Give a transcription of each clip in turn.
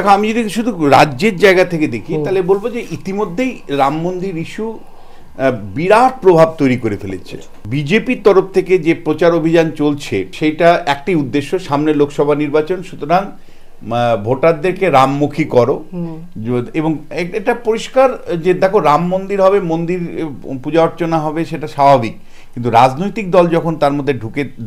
দেখো, আমি যদি শুধু রাজ্যের জায়গা থেকে দেখি তাহলে বলবো যে ইতিমধ্যেই রাম মন্দির ইস্যু বিরাট প্রভাব তৈরি করে ফেলেছে। বিজেপির তরফ থেকে যে প্রচার অভিযান চলছে সেটা একটি উদ্দেশ্য, সামনে লোকসভা নির্বাচন, সুতরাং ভোটারদেরকে রামমুখী করো। এবং এটা পরিষ্কার যে দেখো, রাম মন্দির হবে, মন্দির পূজা অর্চনা হবে, সেটা স্বাভাবিক, কিন্তু রাজনৈতিক দল যখন তার মধ্যে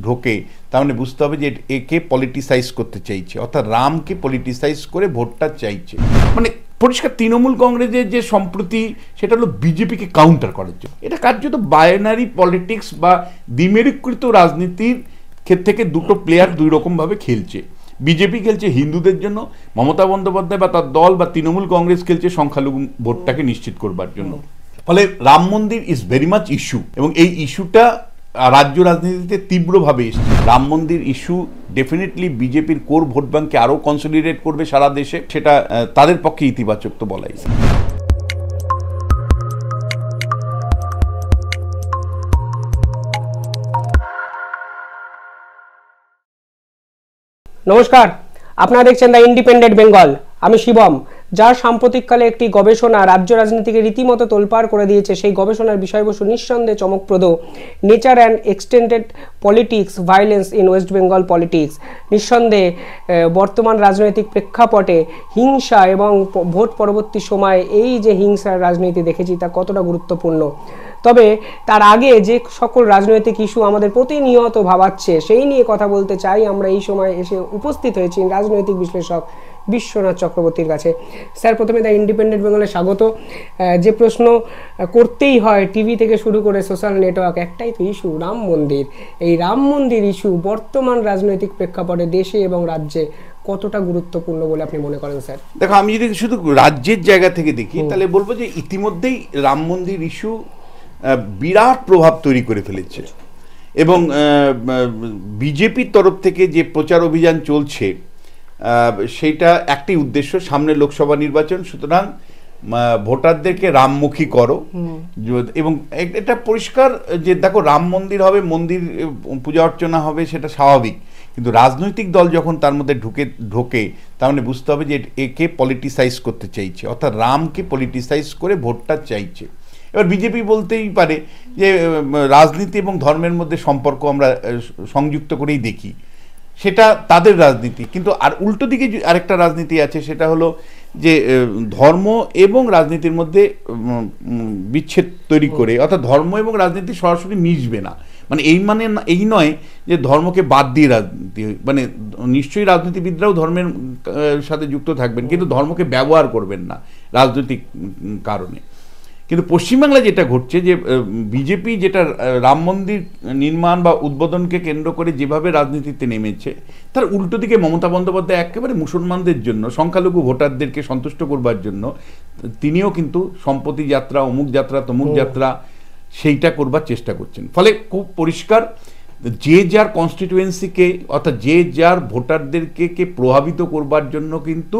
ঢোকে তার মানে বুঝতে হবে যে একে পলিটিসাইজ করতে চাইছে, অর্থাৎ রামকে পলিটিসাইজ করে ভোটটা চাইছে। মানে পরিষ্কার তৃণমূল কংগ্রেসের যে সম্প্রতি, সেটা হলো বিজেপিকে কাউন্টার করার জন্য। এটা কার্যত বায়নারি পলিটিক্স বা দ্বিমেরুকৃত রাজনীতির ক্ষেত্র থেকে দুটো প্লেয়ার দুই রকমভাবে খেলছে। বিজেপি খেলছে হিন্দুদের জন্য, মমতা বন্দ্যোপাধ্যায় বা তার দল বা তৃণমূল কংগ্রেস খেলছে সংখ্যালঘু ভোটটাকে নিশ্চিত করবার জন্য। ফলে Ram Mandir is very much issue, এবং এই ইস্যুটা রাজ্য রাজনীতিতে তীব্রভাবে এসেছে। রাম মন্দির ইস্যু ডেফিনেটলি বিজেপির কোর ভোট ব্যাংককে আরও কনসলিডেট করবে সারা দেশে, সেটা তাদের পক্ষে ইতিবাচক তো বলাই। নমস্কার, আপনারা দেখছেন দ্য ইন্ডিপেন্ডেন্ট বেঙ্গল। আমি শিবম। যার সাম্প্রতিককালে একটি গবেষণা রাজ্য রাজনীতিকে রীতিমতো তোলপাড় করে দিয়েছে, সেই গবেষণার বিষয়বস্তু নিঃসন্দেহে চমকপ্রদ। Nature and extended politics, violence in West Bengal politics. নিঃসন্দেহে বর্তমান রাজনৈতিক প্রেক্ষাপটে হিংসা এবং ভোট পরবর্তী সময়ে এই যে হিংসার রাজনীতি দেখেছি তা কতটা গুরুত্বপূর্ণ। তবে তার আগে যে সকল রাজনৈতিক ইস্যু আমাদের প্রতিনিয়ত ভাবাচ্ছে সেই নিয়ে কথা বলতে চাই। আমরা এই সময় এসে উপস্থিত হয়েছি রাজনৈতিক বিশ্লেষক বিশ্বনাথ চক্রবর্তীর কাছে। স্যার, প্রথমে দ্য ইন্ডিপেন্ডেন্ট বেঙ্গলে স্বাগত। যে প্রশ্ন করতেই হয় টিভি থেকে শুরু করে সোশ্যাল নেটওয়ার্ক, একটাই তো ইস্যু, রাম মন্দির। এই রাম মন্দির ইস্যু বর্তমান রাজনৈতিক প্রেক্ষাপটে দেশে এবং রাজ্যে কতটা গুরুত্বপূর্ণ বলে আপনি মনে করেন স্যার? দেখো, আমি যদি শুধু রাজ্যের জায়গা থেকে দেখি তাহলে বলবো যে ইতিমধ্যেই রাম মন্দির ইস্যু বিরাট প্রভাব তৈরি করে ফেলেছে, এবং বিজেপির তরফ থেকে যে প্রচার অভিযান চলছে সেইটা একটি উদ্দেশ্য, সামনে লোকসভা নির্বাচন, সুতরাং ভোটারদেরকে রামমুখী করো। এবং এটা পরিষ্কার যে দেখো, রাম মন্দির হবে, মন্দির পূজা অর্চনা হবে, সেটা স্বাভাবিক, কিন্তু রাজনৈতিক দল যখন তার মধ্যে ঢোকে তার মানে বুঝতে হবে যে একে পলিটিসাইজ করতে চাইছে, অর্থাৎ রামকে পলিটিসাইজ করে ভোটটা চাইছে। এবার বিজেপি বলতেই পারে যে রাজনীতি এবং ধর্মের মধ্যে সম্পর্ক আমরা সংযুক্ত করেই দেখি, সেটা তাদের রাজনীতি। কিন্তু আর উল্টো দিকে আরেকটা রাজনীতি আছে, সেটা হলো যে ধর্ম এবং রাজনীতির মধ্যে বিচ্ছেদ তৈরি করে, অর্থাৎ ধর্ম এবং রাজনীতি সরাসরি মিশবে না। মানে এই নয় যে ধর্মকে বাদ দিয়ে রাজনীতি, মানে নিশ্চয়ই রাজনীতিবিদরাও ধর্মের সাথে যুক্ত থাকবেন, কিন্তু ধর্মকে ব্যবহার করবেন না রাজনৈতিক কারণে। কিন্তু পশ্চিমবাংলায় যেটা ঘটছে, যে বিজেপি যেটা রাম মন্দির নির্মাণ বা উদ্বোধনকে কেন্দ্র করে যেভাবে রাজনীতিতে নেমেছে, তার উল্টো দিকে মমতা বন্দ্যোপাধ্যায় একেবারে মুসলমানদের জন্য, সংখ্যালঘু ভোটারদেরকে সন্তুষ্ট করবার জন্য তিনিও কিন্তু সম্পত্তি যাত্রা, অমুক যাত্রা, তমুক যাত্রা, সেইটা করবার চেষ্টা করছেন। ফলে খুব পরিষ্কার যে যার কনস্টিটিউয়েন্সিকে, অর্থাৎ যে যার ভোটারদেরকে প্রভাবিত করবার জন্য কিন্তু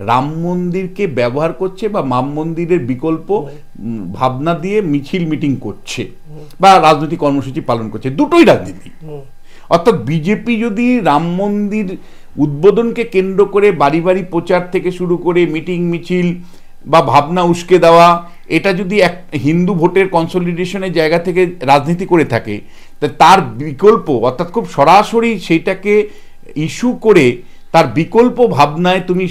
রাম মন্দিরকে ব্যবহার করছে, বা রাম মন্দিরের বিকল্প ভাবনা দিয়ে মিছিল মিটিং করছে বা রাজনৈতিক কর্মসূচি পালন করছে। দুটোই রাজনীতি। অর্থাৎ বিজেপি যদি রাম মন্দির উদ্বোধনকে কেন্দ্র করে বাড়ি বাড়ি প্রচার থেকে শুরু করে মিটিং মিছিল বা ভাবনা উস্কে দেওয়া, এটা যদি এক হিন্দু ভোটের কনসলিডেশনের জায়গা থেকে রাজনীতি করে থাকে, তার বিকল্প, অর্থাৎ খুব সরাসরি সেইটাকে ইস্যু করে তার বিকল্প ভাবনায় তুমি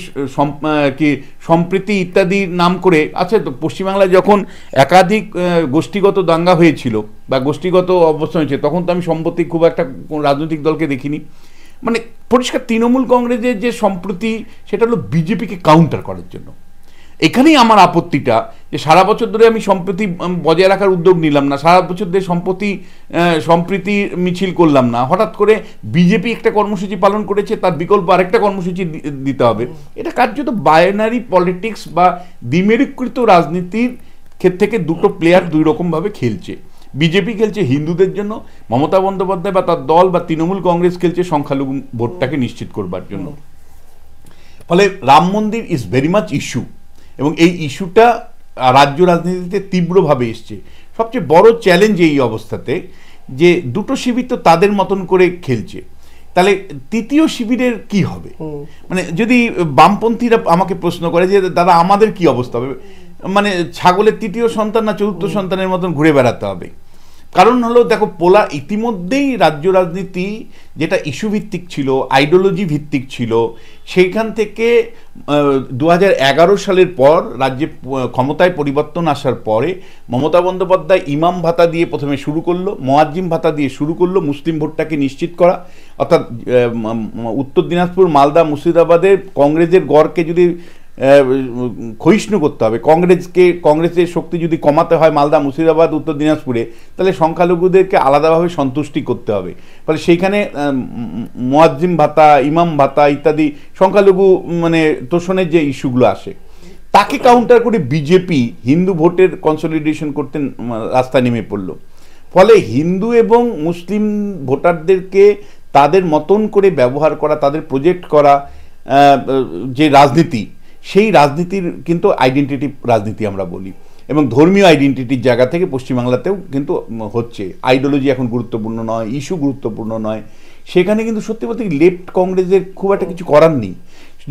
সম্প্রীতি ইত্যাদি নাম করে, আচ্ছা, তো পশ্চিমবাংলায় যখন একাধিক গোষ্ঠীগত দাঙ্গা হয়েছিল বা গোষ্ঠীগত অবস্থান হয়েছে, তখন তো আমি সম্প্রতি খুব একটা রাজনৈতিক দলকে দেখিনি। মানে পরিষ্কার তৃণমূল কংগ্রেসের যে সম্প্রতি, সেটা হলো বিজেপিকে কাউন্টার করার জন্য। এখানেই আমার আপত্তিটা, যে সারা বছর ধরে আমি সম্প্রীতি বজায় রাখার উদ্যোগ নিলাম না, সারা বছর ধরে সম্প্রীতি মিছিল করলাম না, হঠাৎ করে বিজেপি একটা কর্মসূচি পালন করেছে, তার বিকল্প আরেকটা কর্মসূচি দিতে হবে। এটা কার্যত বায়নারি পলিটিক্স বা দ্বিমেরুকৃত রাজনীতির ক্ষেত্র থেকে দুটো প্লেয়ার দুই রকমভাবে খেলছে। বিজেপি খেলছে হিন্দুদের জন্য, মমতা বন্দ্যোপাধ্যায় বা তার দল বা তৃণমূল কংগ্রেস খেলছে সংখ্যালঘু ভোটটাকে নিশ্চিত করবার জন্য। ফলে Ram Mandir is very much issue, এবং এই ইস্যুটা রাজ্য রাজনীতিতে তীব্রভাবে এসছে। সবচেয়ে বড় চ্যালেঞ্জ এই অবস্থাতে যে দুটো শিবির তো তাদের মতন করে খেলছে, তাহলে তৃতীয় শিবিরের কি হবে? মানে যদি বামপন্থীরা আমাকে প্রশ্ন করে যে দাদা আমাদের কি অবস্থা হবে, মানে ছাগলের তৃতীয় সন্তান না চতুর্থ সন্তানের মতন ঘুরে বেড়াতে হবে। কারণ হলো দেখো, ইতিমধ্যেই রাজ্য রাজনীতি যেটা ইস্যু ভিত্তিক ছিল, আইডিওলজি ভিত্তিক ছিল, সেইখান থেকে 2011 সালের পর রাজ্যে ক্ষমতায় পরিবর্তন আসার পরে মমতা বন্দ্যোপাধ্যায় ইমাম ভাতা দিয়ে প্রথমে শুরু করলো, মুয়াজ্জিম ভাতা দিয়ে শুরু করলো মুসলিম ভোটটাকে নিশ্চিত করা। অর্থাৎ উত্তর দিনাজপুর, মালদা, মুর্শিদাবাদের কংগ্রেসের গড়কে যদি ক্ষয়িষ্ণু করতে হবে, কংগ্রেসের শক্তি যদি কমাতে হয় মালদা, মুর্শিদাবাদ, উত্তর দিনাজপুরে, তাহলে সংখ্যালঘুদেরকে আলাদাভাবে সন্তুষ্টি করতে হবে। ফলে সেইখানে মুয়াজ্জিম ভাতা, ইমাম ভাতা ইত্যাদি সংখ্যালঘু মানে তোষণের যে ইস্যুগুলো আসে, তাকে কাউন্টার করে বিজেপি হিন্দু ভোটের কনসলিডেশন করতে রাস্তায় নেমে পড়ল। ফলে হিন্দু এবং মুসলিম ভোটারদেরকে তাদের মতন করে ব্যবহার করা, তাদের প্রজেক্ট করা যে রাজনীতি, সেই রাজনীতির কিন্তু আইডেন্টিটি রাজনীতি আমরা বলি, এবং ধর্মীয় আইডেন্টিটির জায়গা থেকে পশ্চিমবাংলাতেও কিন্তু হচ্ছে। আইডিওলজি এখন গুরুত্বপূর্ণ নয়, ইস্যু গুরুত্বপূর্ণ নয়, সেখানে কিন্তু সত্যি বলতে লেফট কংগ্রেসের খুব একটা কিছু করার নেই।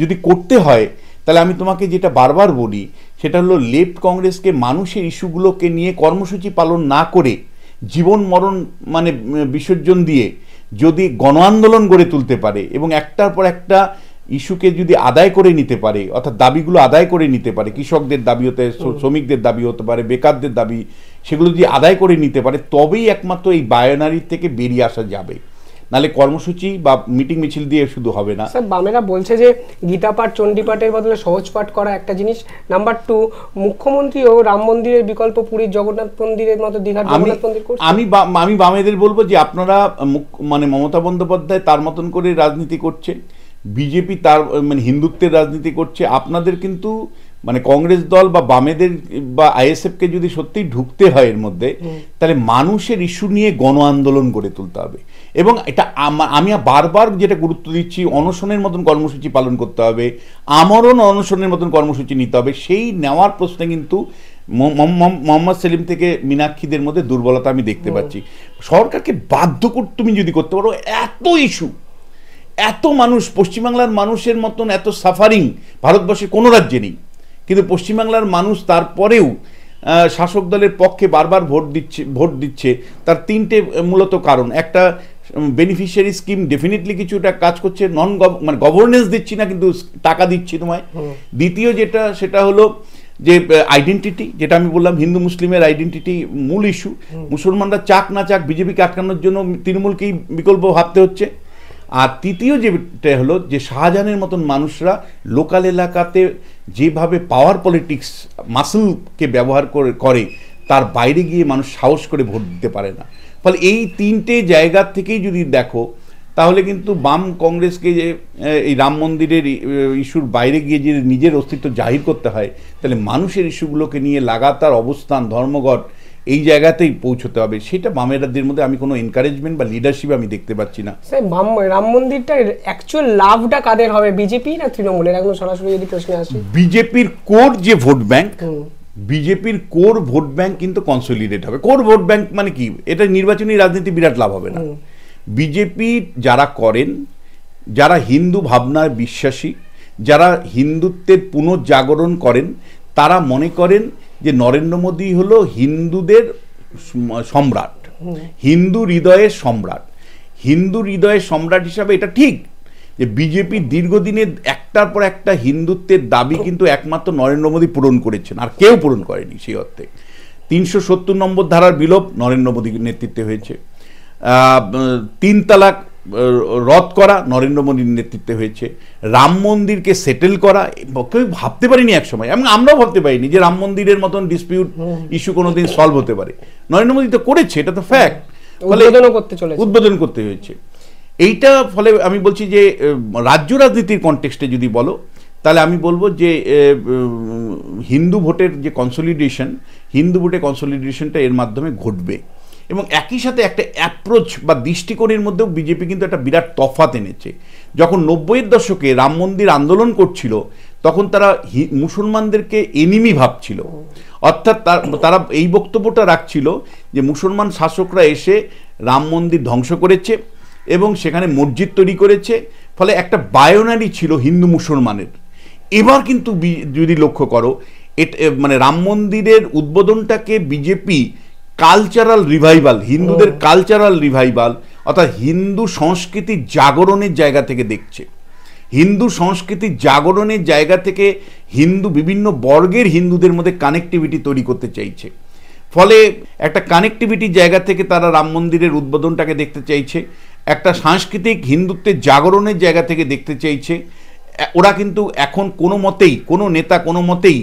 যদি করতে হয় তাহলে আমি তোমাকে যেটা বারবার বলি সেটা হলো, লেফট কংগ্রেসকে মানুষের ইস্যুগুলোকে নিয়ে কর্মসূচি পালন না করে জীবন মরণ মানে বিসর্জন দিয়ে যদি গণ আন্দোলন গড়ে তুলতে পারে এবং একটার পর একটা ইস্যুকে যদি আদায় করে নিতে পারে, অর্থাৎ দাবিগুলো আদায় করে নিতে পারে, কৃষকদের দাবি হতে, শ্রমিকদের দাবি হতে পারে, বেকারদের দাবি, সেগুলো যদি আদায় করে নিতে পারে, তবেই একমাত্র এই বায়োনারি থেকে বেরিয়ে আসা যাবে। নাহলে কর্মসূচি বা মিটিং মিছিল দিয়ে শুধু হবে না। স্যার, বামেরা বলছে যে গীতা পাঠ চণ্ডীপাঠের বদলে সহজ পাঠ করা একটা জিনিস। নাম্বার 2, মুখ্যমন্ত্রীও রাম মন্দিরের বিকল্প পুরীর জগন্নাথ মন্দিরের মতো দীঘার জগন্নাথ মন্দির করছে। আমি বামেদের বলবো যে আপনারা মানে মমতা বন্দ্যোপাধ্যায় তার মতন করে রাজনীতি করছে, বিজেপি তার মানে হিন্দুত্বের রাজনীতি করছে। আপনাদের কিন্তু মানে কংগ্রেস দল বা বামেদের বা আইএসএফকে যদি সত্যিই ঢুকতে হয় এর মধ্যে, তাহলে মানুষের ইস্যু নিয়ে গণ আন্দোলন গড়ে তুলতে হবে। এবং এটা আমি বারবার যেটা গুরুত্ব দিচ্ছি, অনশনের মতন কর্মসূচি পালন করতে হবে, আমরণ অনশনের মতন কর্মসূচি নিতে হবে। সেই নেওয়ার প্রশ্নে কিন্তু মোহাম্মদ সেলিম থেকে মীনাক্ষীদের মধ্যে দুর্বলতা আমি দেখতে পাচ্ছি। সরকারকে বাধ্য তুমি যদি করতে পারো, এত ইস্যু, এত মানুষ, পশ্চিমবাংলার মানুষের মতন এত সাফারিং ভারতবর্ষে কোনো রাজ্যে নেই, কিন্তু পশ্চিমবাংলার মানুষ তারপরেও শাসক দলের পক্ষে বারবার ভোট দিচ্ছে। তার 3টে মূলত কারণ। একটা, বেনিফিশিয়ারি স্কিম ডেফিনেটলি কিছুটা কাজ করছে, মানে গভর্নেন্স দিচ্ছি না কিন্তু টাকা দিচ্ছি তোমায়। দ্বিতীয় যেটা, সেটা হলো যে আইডেন্টিটি, যেটা আমি বললাম হিন্দু মুসলিমের আইডেন্টিটি মূল ইস্যু। মুসলমানরা চাক না চাক বিজেপিকে আটকানোর জন্য তৃণমূলকেই বিকল্প ভাবতে হচ্ছে। আর তৃতীয় যেটা হলো যে শাহজাহানের মতন মানুষরা লোকাল এলাকাতে যেভাবে পাওয়ার পলিটিক্স মাসলকে ব্যবহার করে তার বাইরে গিয়ে মানুষ সাহস করে ভোট দিতে পারে না। ফলে এই 3টে জায়গা থেকেই যদি দেখো, তাহলে কিন্তু বাম কংগ্রেসকে যে এই রাম মন্দিরের ইস্যুর বাইরে গিয়ে যে নিজের অস্তিত্ব জাহির করতে হয়, তাহলে মানুষের ইস্যুগুলোকে নিয়ে লাগাতার অবস্থান, ধর্মঘট, এই জায়গাতেই পৌঁছতে হবে। সেটা বামেরাদের মধ্যে আমি কোনো এনকারেজমেন্ট বা লিডারশিপ আমি দেখতে পাচ্ছি না। স্যার, রাম মন্দিরটা অ্যাকচুয়াল লাভটা কাদের হবে, বিজেপি না তৃণমূলের? একদম সরাসরি যদি প্রশ্নে আসি, বিজেপির কোর যে ভোট ব্যাংক, বিজেপির কোর ভোট ব্যাংক কিন্তু কনসলিডেট হবে। কোর ভোট ব্যাংক মানে কি? এটা নির্বাচনী রাজনীতি বিরাট লাভ হবে না। বিজেপি যারা করেন, যারা হিন্দু ভাবনায় বিশ্বাসী, যারা হিন্দুত্বের পুনর্জাগরণ করেন, তারা মনে করেন যে নরেন্দ্র মোদী হলো হিন্দুদের সম্রাট, হিন্দু হৃদয়ের সম্রাট। হিন্দু হৃদয়ের সম্রাট হিসাবে এটা ঠিক যে বিজেপি দীর্ঘদিনের একটার পর একটা হিন্দুত্বের দাবি কিন্তু একমাত্র নরেন্দ্র মোদী পূরণ করেছেন, আর কেউ পূরণ করেনি। সেই অর্থে 370 নম্বর ধারার বিলোপ নরেন্দ্র মোদীর নেতৃত্বে হয়েছে, 3 তালাক রদ করা নরেন্দ্র মোদীর নেতৃত্বে হয়েছে, রাম মন্দিরকে সেটেল করা কেউ ভাবতে পারিনি এক সময়, এবং আমরাও ভাবতে পারিনি যে রাম মন্দিরের মতন ডিসপিউট ইস্যু কোনোদিন সলভ হতে পারে। নরেন্দ্র মোদী তো করেছে, এটা তো ফ্যাক্ট, উদ্বোধন করতে হয়েছে এইটা। ফলে আমি বলছি যে রাজ্য রাজনীতির কনটেক্সটে যদি বলো, তাহলে আমি বলবো যে হিন্দু ভোটের যে কনসলিডেশন, হিন্দু ভোটের কনসলিডেশনটা এর মাধ্যমে ঘটবে। এবং একই সাথে একটা অ্যাপ্রোচ বা দৃষ্টিকোণের মধ্যেও বিজেপি কিন্তু একটা বিরাট তফাৎ এনেছে। যখন 90-এর দশকে রাম মন্দির আন্দোলন করছিল, তখন তারা মুসলমানদেরকে এনিমি ভাবছিল। অর্থাৎ তারা এই বক্তব্যটা রাখছিল যে মুসলমান শাসকরা এসে রাম মন্দির ধ্বংস করেছে, এবং সেখানে মসজিদ তৈরি করেছে, ফলে একটা বায়োনারি ছিল হিন্দু মুসলমানের। এবার কিন্তু যদি লক্ষ্য করো, মানে রাম মন্দিরের উদ্বোধনটাকে বিজেপি কালচারাল রিভাইভাল, হিন্দুদের কালচারাল রিভাইভাল, অর্থাৎ হিন্দু সংস্কৃতির জাগরণের জায়গা থেকে দেখছে। হিন্দু সংস্কৃতির জাগরণের জায়গা থেকে হিন্দু বিভিন্ন বর্গের হিন্দুদের মধ্যে কানেক্টিভিটি তৈরি করতে চাইছে। ফলে একটা কানেক্টিভিটির জায়গা থেকে তারা রাম মন্দিরের উদ্বোধনটাকে দেখতে চাইছে, একটা সাংস্কৃতিক হিন্দুত্বের জাগরণের জায়গা থেকে দেখতে চাইছে। ওরা কিন্তু এখন কোনো মতেই, কোনো নেতা কোনো মতেই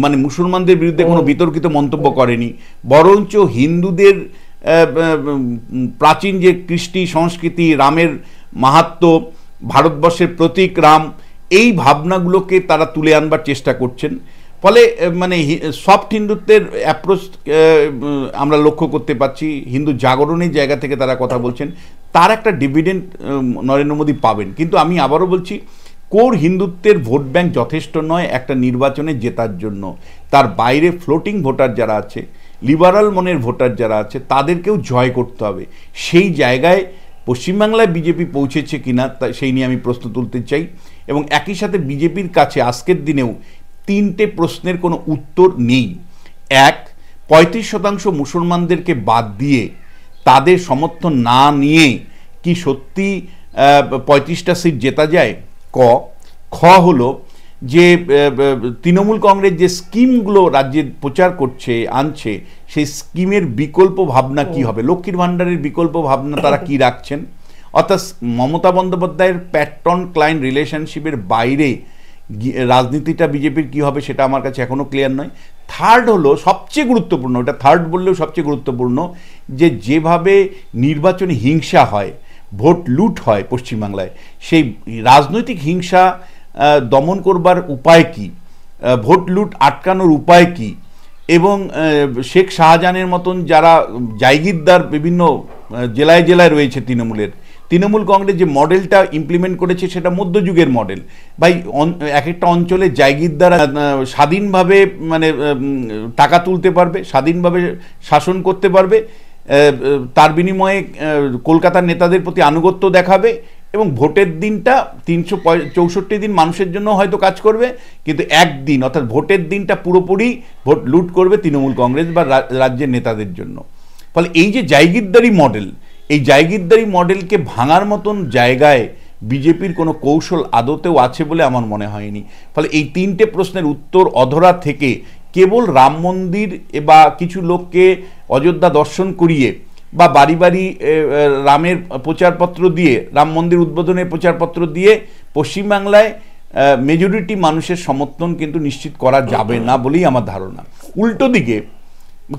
মানে মুসলমানদের বিরুদ্ধে কোনো বিতর্কিত মন্তব্য করেনি, বরঞ্চ হিন্দুদের প্রাচীন যে কৃষ্টি সংস্কৃতি, রামের মাহাত্ম্য, ভারতবর্ষের প্রতীক রাম, এই ভাবনাগুলোকে তারা তুলে আনবার চেষ্টা করছেন। ফলে মানে সফট হিন্দুত্বের অ্যাপ্রোচ আমরা লক্ষ্য করতে পাচ্ছি, হিন্দু জাগরণের জায়গা থেকে তারা কথা বলছেন, তার একটা ডিভিডেন্ড নরেন্দ্র মোদী পাবেন। কিন্তু আমি আবারও বলছি, কোর হিন্দুত্বের ভোট ব্যাংক যথেষ্ট নয় একটা নির্বাচনে জেতার জন্য। তার বাইরে ফ্লোটিং ভোটার যারা আছে, লিবারাল মনের ভোটার যারা আছে, তাদেরকেও জয় করতে হবে। সেই জায়গায় পশ্চিমবাংলায় বিজেপি পৌঁছেছে কিনা সেই নিয়ে আমি প্রশ্ন তুলতে চাই। এবং একই সাথে বিজেপির কাছে আজকের দিনেও 3টে প্রশ্নের কোনো উত্তর নেই। এক, 35% মুসলমানদেরকে বাদ দিয়ে তাদের সমর্থন না নিয়ে কি সত্যি 35টা সিট জেতা যায়? খ হলো যে তৃণমূল কংগ্রেস যে স্কিমগুলো রাজ্যে প্রচার করছে, আনছে, সেই স্কিমের বিকল্প ভাবনা কি হবে? লক্ষ্মীর ভাণ্ডারের বিকল্প ভাবনা তারা কি রাখছেন? অর্থাৎ মমতা বন্দ্যোপাধ্যায়ের প্যাট্রন ক্লায়েন্ট রিলেশনশিপের বাইরে রাজনীতিটা বিজেপির কি হবে সেটা আমার কাছে এখনো ক্লিয়ার নয়। থার্ড হলো সবচেয়ে গুরুত্বপূর্ণ, এটা থার্ড বললেও সবচেয়ে গুরুত্বপূর্ণ, যে যেভাবে নির্বাচনে হিংসা হয়, ভোট লুট হয় পশ্চিমবাংলায়, সেই রাজনৈতিক হিংসা দমন করবার উপায় কি, ভোট লুট আটকানোর উপায় কি, এবং শেখ শাহজাহানের মতন যারা জায়গিরদার বিভিন্ন জেলায় জেলায় রয়েছে তৃণমূল কংগ্রেস যে মডেলটা ইমপ্লিমেন্ট করেছে সেটা মধ্যযুগের মডেল। ভাই এক একটা অঞ্চলে জায়গিরদার স্বাধীনভাবে মানে টাকা তুলতে পারবে, স্বাধীনভাবে শাসন করতে পারবে, তার বিনিময়ে কলকাতার নেতাদের প্রতি আনুগত্য দেখাবে, এবং ভোটের দিনটা 364 দিন মানুষের জন্য হয়তো কাজ করবে, কিন্তু একদিন অর্থাৎ ভোটের দিনটা পুরোপুরি ভোট লুট করবে তৃণমূল কংগ্রেস বা রাজ্যের নেতাদের জন্য। ফলে এই যে জায়গিরদারি মডেল, এই জায়গিরদারি মডেলকে ভাঙার মতন জায়গায় বিজেপির কোনো কৌশল আদতেও আছে বলে আমার মনে হয়নি। ফলে এই 3টে প্রশ্নের উত্তর অধরা থেকে কেবল রাম মন্দির বা কিছু লোককে অযোধ্যা দর্শন করিয়ে বা বাড়ি বাড়ি রামের প্রচারপত্র দিয়ে, রাম মন্দির উদ্বোধনের প্রচারপত্র দিয়ে পশ্চিমবাংলায় মেজরিটি মানুষের সমর্থন কিন্তু নিশ্চিত করা যাবে না বলেই আমার ধারণা। উল্টো দিকে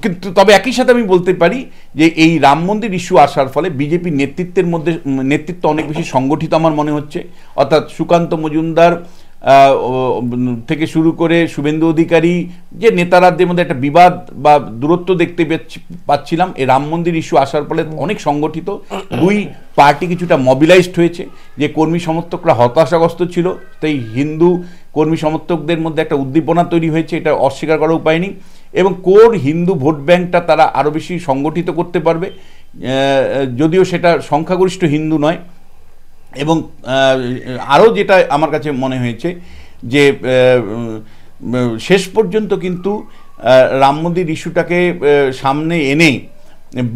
কিন্তু তবে একই সাথে আমি বলতে পারি যে এই রাম মন্দির ইস্যু আসার ফলে বিজেপি নেতৃত্বের মধ্যে নেতৃত্ব অনেক বেশি সংগঠিত আমার মনে হচ্ছে। অর্থাৎ সুকান্ত মজুমদার থেকে শুরু করে শুভেন্দু অধিকারী, যে নেতারাদের মধ্যে একটা বিবাদ বা দূরত্ব দেখতে পাচ্ছিলাম, এই রাম মন্দির ইস্যু আসার ফলে অনেক সংগঠিত, দুই পার্টি কিছুটা মবিলাইজড হয়েছে। যে কর্মী সমর্থকরা হতাশাগ্রস্ত ছিল, তাই হিন্দু কর্মী সমর্থকদের মধ্যে একটা উদ্দীপনা তৈরি হয়েছে, এটা অস্বীকার করার উপায় নেই। এবং কোর হিন্দু ভোট ব্যাংকটা তারা আরও বেশি সংগঠিত করতে পারবে, যদিও সেটা সংখ্যাগরিষ্ঠ হিন্দু নয়। এবং আরও যেটা আমার কাছে মনে হয়েছে যে শেষ পর্যন্ত কিন্তু রাম মন্দির ইস্যুটাকে সামনে এনে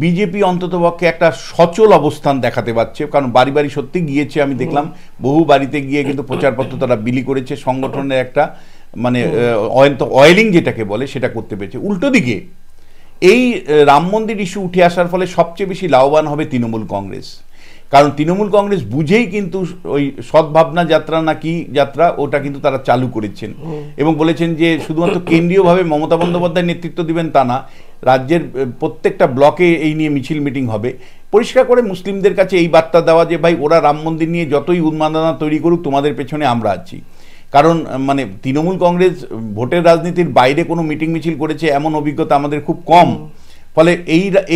বিজেপি অন্ততপক্ষে একটা সচল অবস্থান দেখাতে পারছে। কারণ বাড়ি বাড়ি সত্যি গিয়েছে, আমি দেখলাম বহু বাড়িতে গিয়ে কিন্তু প্রচারপত্র তারা বিলি করেছে, সংগঠনের একটা মানে অয়েলিং যেটাকে বলে সেটা করতে পেরেছে। উল্টো দিকে এই রাম মন্দির ইস্যু উঠে আসার ফলে সবচেয়ে বেশি লাভবান হবে তৃণমূল কংগ্রেস। কারণ তৃণমূল কংগ্রেস বুঝেই কিন্তু ওই সদ্ভাবনা যাত্রা নাকি যাত্রা ওটা কিন্তু তারা চালু করেছেন, এবং বলেছেন যে শুধুমাত্র কেন্দ্রীয়ভাবে মমতা বন্দ্যোপাধ্যায় নেতৃত্ব দিবেন তা না, রাজ্যের প্রত্যেকটা ব্লকে এই নিয়ে মিছিল মিটিং হবে। পরিষ্কার করে মুসলিমদের কাছে এই বার্তা দেওয়া যে ভাই ওরা রাম মন্দির নিয়ে যতই উন্মাদনা তৈরি করুক, তোমাদের পেছনে আমরা আছি। কারণ মানে তৃণমূল কংগ্রেস ভোটের রাজনীতির বাইরে কোনো মিটিং মিছিল করেছে এমন অভিজ্ঞতা আমাদের খুব কম। ফলে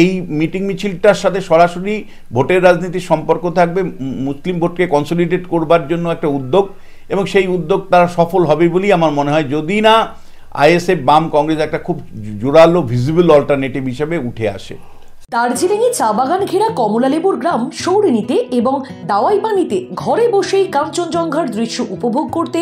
এই মিটিং মিছিলটার সাথে সরাসরি ভোটের রাজনীতির সম্পর্ক থাকবে, মুসলিম ভোটকে কনসলিডেট করবার জন্য একটা উদ্যোগ, এবং সেই উদ্যোগ তারা সফল হবে বলেই আমার মনে হয়, যদি না আইএসএফ বাম কংগ্রেস একটা খুব জোরালো ভিজিবল অল্টারনেটিভ হিসেবে উঠে আসে। দার্জিলিংয়ে চা বাগান ঘেরা কমলালেবুর গ্রাম সৌরিনীতে এবং দাওয়াইপানিতে ঘরে বসেই কাঞ্চনজঙ্ঘার দৃশ্য উপভোগ করতে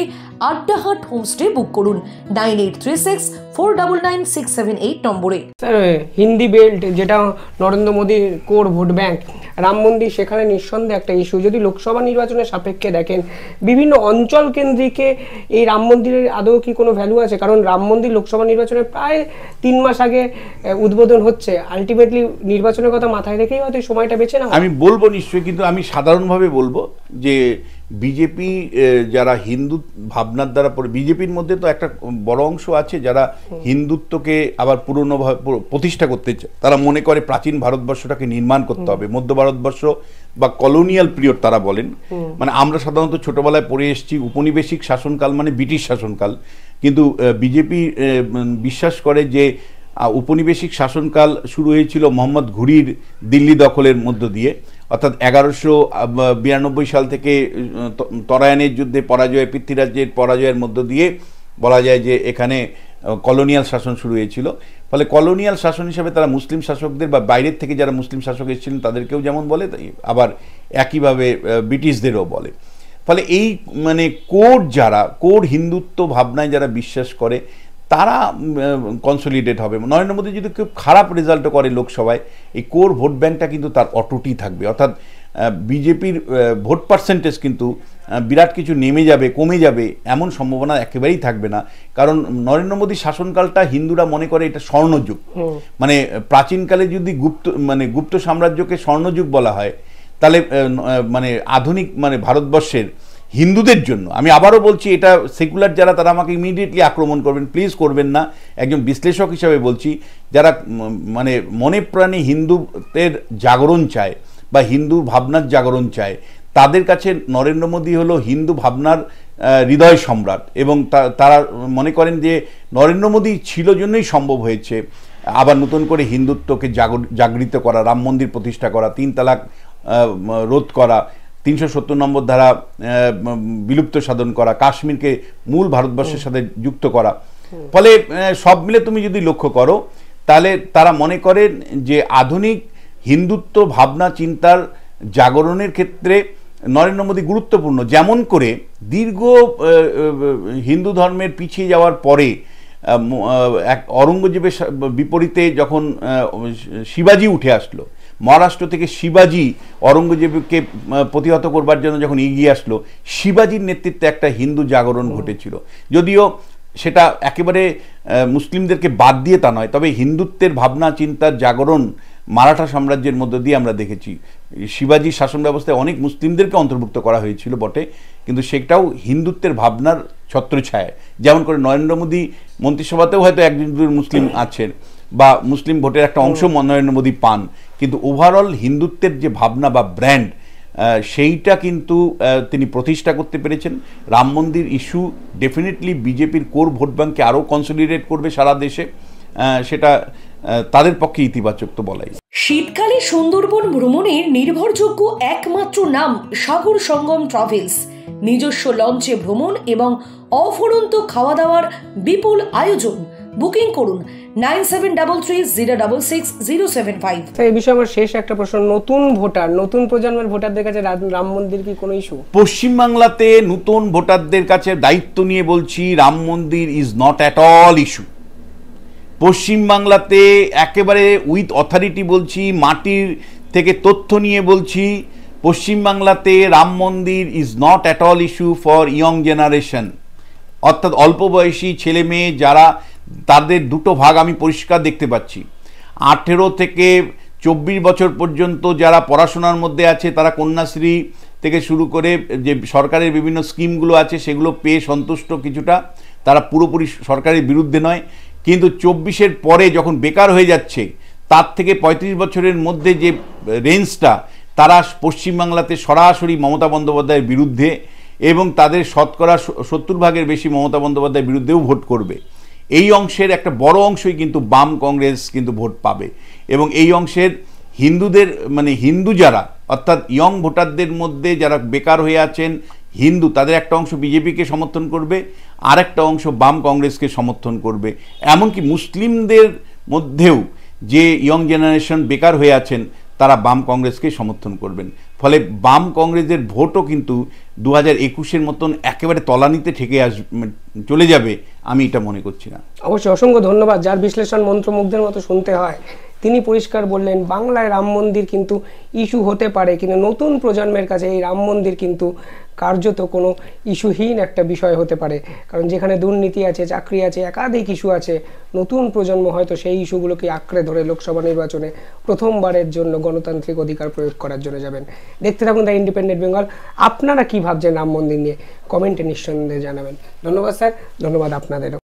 আড্ডাহাট হোমস্টে বুক করুন 9836499678 নম্বরে। স্যার, হিন্দি বেল্ট যেটা নরেন্দ্র মোদীর কোর ভোট ব্যাংক, রাম মন্দির সেখানে নিঃসন্দেহে একটা ইস্যু। যদি লোকসভা নির্বাচনের সাপেক্ষে দেখেন, বিভিন্ন অঞ্চল কেন্দ্রিকে এই রাম মন্দিরের আদৌ কি কোনো ভ্যালু আছে? কারণ রাম মন্দির লোকসভা নির্বাচনের প্রায় 3 মাস আগে উদ্বোধন হচ্ছে। আলটিমেটলি নির্বাচনের কথা মাথায় রেখেই হয়তো সময়টা বেছে না। আমি বলবো নিশ্চয়ই, কিন্তু আমি সাধারণভাবে বলবো যে বিজেপি যারা হিন্দু ভাবনার দ্বারা বিজেপির মধ্যে তো একটা বড় অংশ আছে যারা হিন্দুত্বকে আবার পুরনোভাবে প্রতিষ্ঠা করতে চায়। তারা মনে করে প্রাচীন ভারতবর্ষটাকে নির্মাণ করতে হবে, মধ্য ভারতবর্ষ বা কলোনিয়াল পিরিয়ড তারা বলেন। মানে আমরা সাধারণত ছোটবেলায় পড়ে এসেছি উপনিবেশিক শাসনকাল মানে ব্রিটিশ শাসনকাল, কিন্তু বিজেপি বিশ্বাস করে যে উপনিবেশিক শাসনকাল শুরু হয়েছিল মোহাম্মদ ঘুরির দিল্লি দখলের মধ্য দিয়ে, অর্থাৎ 1192 সাল থেকে তরায়ানের যুদ্ধে পরাজয়, পৃথ্বীরাজ্যের পরাজয়ের মধ্য দিয়ে বলা যায় যে এখানে কলোনিয়াল শাসন শুরু হয়েছিল। ফলে কলোনিয়াল শাসন হিসাবে তারা মুসলিম শাসকদের বা বাইরের থেকে যারা মুসলিম শাসক এসেছিলেন তাদেরকেও যেমন বলে, আবার একইভাবে ব্রিটিশদেরও বলে। ফলে এই মানে কোর হিন্দুত্ব ভাবনায় যারা বিশ্বাস করে তারা কনসলিডেট হবে। নরেন্দ্র মোদী যদি খুব খারাপ রেজাল্টও করে লোকসভায়, এই কোর ভোট ব্যাংকটা কিন্তু তার অটুটই থাকবে, অর্থাৎ বিজেপির ভোট পার্সেন্টেজ কিন্তু বিরাট কিছু নেমে যাবে, কমে যাবে এমন সম্ভাবনা একেবারেই থাকবে না। কারণ নরেন্দ্র মোদীর শাসনকালটা হিন্দুরা মনে করে এটা স্বর্ণযুগ। মানে প্রাচীনকালে যদি গুপ্ত সাম্রাজ্যকে স্বর্ণযুগ বলা হয়, তাহলে মানে আধুনিক মানে ভারতবর্ষের হিন্দুদের জন্য, আমি আবারও বলছি, এটা সেকুলার যারা তারা আমাকে ইমিডিয়েটলি আক্রমণ করবেন, প্লিজ করবেন না, একজন বিশ্লেষক হিসাবে বলছি, যারা মানে মনে প্রাণে হিন্দুদের জাগরণ চায় বা হিন্দু ভাবনার জাগরণ চায়, তাদের কাছে নরেন্দ্র মোদী হলো হিন্দু ভাবনার হৃদয় সম্রাট। এবং তারা মনে করেন যে নরেন্দ্র মোদী ছিল জন্যই সম্ভব হয়েছে আবার নতুন করে হিন্দুত্বকে জাগৃত করা, রাম মন্দির প্রতিষ্ঠা করা, 3 তালাক রোধ করা, 370 নম্বর ধারা বিলুপ্ত সাধন করা, কাশ্মীরকে মূল ভারতবর্ষের সাথে যুক্ত করা। ফলে সব মিলে তুমি যদি লক্ষ্য করো তাহলে তারা মনে করেন যে আধুনিক হিন্দুত্ব ভাবনা চিন্তার জাগরণের ক্ষেত্রে নরেন্দ্র মোদী গুরুত্বপূর্ণ। যেমন করে দীর্ঘ হিন্দু ধর্মের পিছিয়ে যাওয়ার পরে এক অরঙ্গজেবের বিপরীতে যখন শিবাজি উঠে আসলো, মহারাষ্ট্র থেকে শিবাজি অরঙ্গজেবকে প্রতিহত করবার জন্য যখন এগিয়ে আসলো, শিবাজির নেতৃত্বে একটা হিন্দু জাগরণ ঘটেছিল। যদিও সেটা একেবারে মুসলিমদেরকে বাদ দিয়ে তা নয়, তবে হিন্দুত্বের ভাবনা চিন্তার জাগরণ মারাঠা সাম্রাজ্যের মধ্য দিয়ে আমরা দেখেছি। শিবাজির শাসন ব্যবস্থায় অনেক মুসলিমদেরকে অন্তর্ভুক্ত করা হয়েছিল বটে, কিন্তু সেটাও হিন্দুত্বের ভাবনার ছত্রছায়ায়। যেমন করে নরেন্দ্র মোদী মন্ত্রিসভাতেও হয়তো একজন মুসলিম আছেন বা মুসলিম ভোটের একটা অংশ নরেন্দ্র মোদী পান, কিন্তু ওভারঅল হিন্দুত্বের যে ভাবনা বা ব্র্যান্ড সেইটা কিন্তু তিনি প্রতিষ্ঠা করতে পেরেছেন। রাম মন্দির ইস্যু ডেফিনেটলি বিজেপির কোর ভোট ব্যাংককে আরও কনসলিডেট করবে সারা দেশে, সেটা তাদের পক্ষে ইতিবাচক তো বলাই। শীতকালে সুন্দরবন ভ্রমণের নির্ভরযোগ্য একমাত্র নাম সাগর সঙ্গম ট্রাভেলস। নিজস্ব লঞ্চে ভ্রমণ এবং অফুরন্ত খাওয়া দাওয়ার বিপুল আয়োজন। বুকিং করুন 9733066075। এই বিষয়ে আমার শেষ একটা প্রশ্ন, নতুন প্রজন্মের ভোটারদের কাছে রাম মন্দির কি কোনো ইস্যু? পশ্চিমবাংলাতে নতুন ভোটারদের কাছে দায়িত্ব নিয়ে বলছি, Ram Mandir is not at all issue. পশ্চিমবাংলাতে একেবারে উইথ অথরিটি বলছি, মাটির থেকে তথ্য নিয়ে বলছি, পশ্চিমবাংলাতে Ram Mandir is not at all issue for young generation. অর্থাৎ অল্প বয়সী ছেলে মেয়ে যারা, তাদের দুটো ভাগ আমি পরিষ্কার দেখতে পাচ্ছি। 18 থেকে 24 বছর পর্যন্ত যারা পড়াশোনার মধ্যে আছে তারা কন্যাশ্রী থেকে শুরু করে যে সরকারের বিভিন্ন স্কিমগুলো আছে সেগুলো পেয়ে সন্তুষ্ট কিছুটা, তারা পুরোপুরি সরকারের বিরুদ্ধে নয়। কিন্তু 24-এর পরে যখন বেকার হয়ে যাচ্ছে, তার থেকে 35 বছরের মধ্যে যে রেঞ্জটা, তারা পশ্চিমবাংলাতে সরাসরি মমতা বন্দ্যোপাধ্যায়ের বিরুদ্ধে, এবং তাদের শতকরা 70 ভাগের বেশি মমতা বন্দ্যোপাধ্যায়ের বিরুদ্ধেও ভোট করবে। এই অংশের একটা বড় অংশই কিন্তু বাম কংগ্রেস কিন্তু ভোট পাবে, এবং এই অংশের হিন্দুদের মানে হিন্দু যারা, অর্থাৎ ইয়ং ভোটারদের মধ্যে যারা বেকার হয়ে আছেন হিন্দু, তাদের একটা অংশ বিজেপিকে সমর্থন করবে, আর একটা অংশ বাম কংগ্রেসকে সমর্থন করবে। এমনকি মুসলিমদের মধ্যেও যে ইয়ং জেনারেশন বেকার হয়ে আছেন তারা বাম কংগ্রেসকে সমর্থন করবেন। ফলে বাম কংগ্রেসের ভোটও কিন্তু 2021-এর মতন একেবারে তলানিতে ঠেকে চলে যাবে, আমি এটা মনে করছি না। অবশ্যই অসংখ্য ধন্যবাদ। যার বিশ্লেষণ মন্ত্রমুগ্ধের মতো শুনতে হয়, তিনি পরিষ্কার বললেন বাংলায় রাম মন্দির কিন্তু ইস্যু হতে পারে, কিন্তু নতুন প্রজন্মের কাছে এই রাম মন্দির কিন্তু কার্যত কোনো ইস্যুহীন একটা বিষয় হতে পারে। কারণ যেখানে দুর্নীতি আছে, চাকরি আছে, একাধিক ইস্যু আছে, নতুন প্রজন্ম হয়তো সেই ইস্যুগুলোকে আঁকড়ে ধরে লোকসভা নির্বাচনে প্রথমবারের জন্য গণতান্ত্রিক অধিকার প্রয়োগ করার জন্য যাবেন। দেখতে থাকুন দ্য ইন্ডিপেন্ডেন্ট বেঙ্গল। আপনারা কি ভাবছেন রাম মন্দির নিয়ে কমেন্টে নিঃসন্দেহে জানাবেন। ধন্যবাদ স্যার, ধন্যবাদ আপনাদেরও।